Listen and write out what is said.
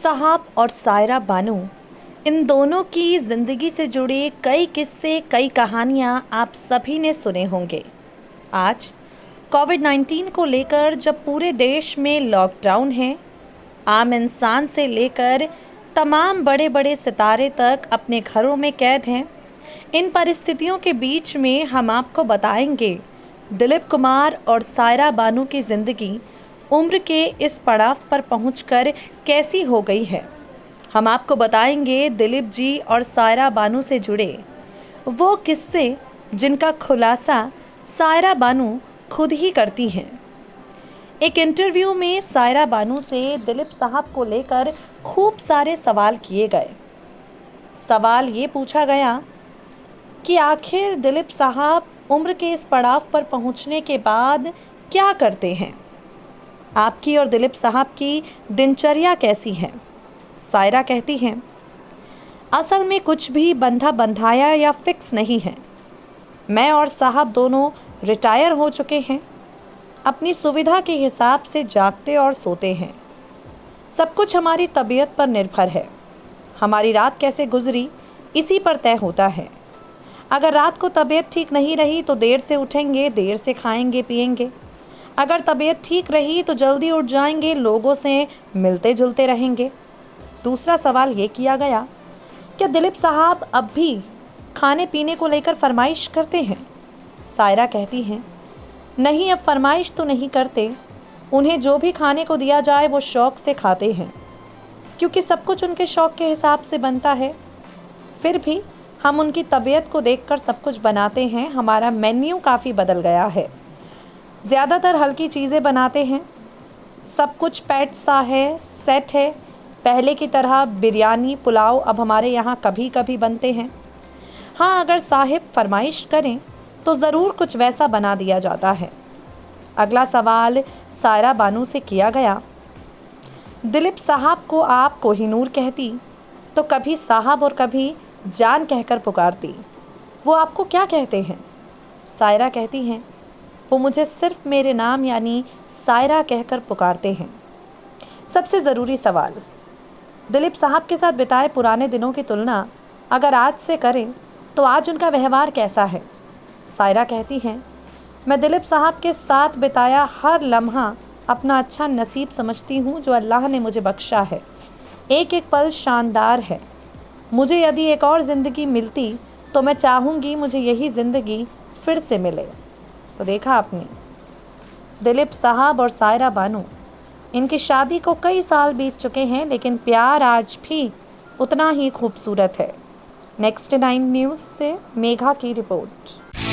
साहब और सायरा बानू, इन दोनों की ज़िंदगी से जुड़े कई किस्से, कई कहानियां आप सभी ने सुने होंगे। आज कोविड-19 को लेकर जब पूरे देश में लॉकडाउन है, आम इंसान से लेकर तमाम बड़े बड़े सितारे तक अपने घरों में कैद हैं, इन परिस्थितियों के बीच में हम आपको बताएंगे दिलीप कुमार और सायरा बानू की ज़िंदगी उम्र के इस पड़ाव पर पहुंचकर कैसी हो गई है। हम आपको बताएंगे दिलीप जी और सायरा बानू से जुड़े वो किस्से जिनका खुलासा सायरा बानू खुद ही करती हैं। एक इंटरव्यू में सायरा बानू से दिलीप साहब को लेकर खूब सारे सवाल किए गए। सवाल ये पूछा गया कि आखिर दिलीप साहब उम्र के इस पड़ाव पर पहुंचने के बाद क्या करते हैं। आपकी और दिलीप साहब की दिनचर्या कैसी है। सायरा कहती हैं, असल में कुछ भी बंधा बंधाया या फिक्स नहीं है। मैं और साहब दोनों रिटायर हो चुके हैं। अपनी सुविधा के हिसाब से जागते और सोते हैं। सब कुछ हमारी तबीयत पर निर्भर है। हमारी रात कैसे गुजरी इसी पर तय होता है। अगर रात को तबीयत ठीक नहीं रही तो देर से उठेंगे, देर से खाएंगे पिएंगे। अगर तबीयत ठीक रही तो जल्दी उठ जाएंगे, लोगों से मिलते जुलते रहेंगे। दूसरा सवाल ये किया गया, क्या दिलीप साहब अब भी खाने पीने को लेकर फरमाइश करते हैं। सायरा कहती हैं, नहीं, अब फरमाइश तो नहीं करते। उन्हें जो भी खाने को दिया जाए वो शौक़ से खाते हैं, क्योंकि सब कुछ उनके शौक़ के हिसाब से बनता है। फिर भी हम उनकी तबीयत को देखकर सब कुछ बनाते हैं। हमारा मेन्यू काफ़ी बदल गया है। ज़्यादातर हल्की चीज़ें बनाते हैं। सब कुछ पैट सा है, सेट है। पहले की तरह बिरयानी पुलाव अब हमारे यहाँ कभी कभी बनते हैं। हाँ, अगर साहिब फरमाइश करें तो ज़रूर कुछ वैसा बना दिया जाता है। अगला सवाल सायरा बानू से किया गया, दिलीप साहब को आप कोहिनूर कहती तो कभी साहब और कभी जान कहकर पुकारती। वो आपको क्या कहते हैं। सायरा कहती हैं, वो मुझे सिर्फ मेरे नाम यानी सायरा कहकर पुकारते हैं। सबसे ज़रूरी सवाल, दिलीप साहब के साथ बिताए पुराने दिनों की तुलना अगर आज से करें तो आज उनका व्यवहार कैसा है। सायरा कहती हैं, मैं दिलीप साहब के साथ बिताया हर लम्हा अपना अच्छा नसीब समझती हूँ जो अल्लाह ने मुझे बख्शा है। एक एक पल शानदार है। मुझे यदि एक और ज़िंदगी मिलती तो मैं चाहूँगी मुझे यही ज़िंदगी फिर से मिले। तो देखा आपने, दिलीप साहब और सायरा बानू, इनकी शादी को कई साल बीत चुके हैं, लेकिन प्यार आज भी उतना ही खूबसूरत है। नेक्स्ट 9 न्यूज़ से मेघा की रिपोर्ट।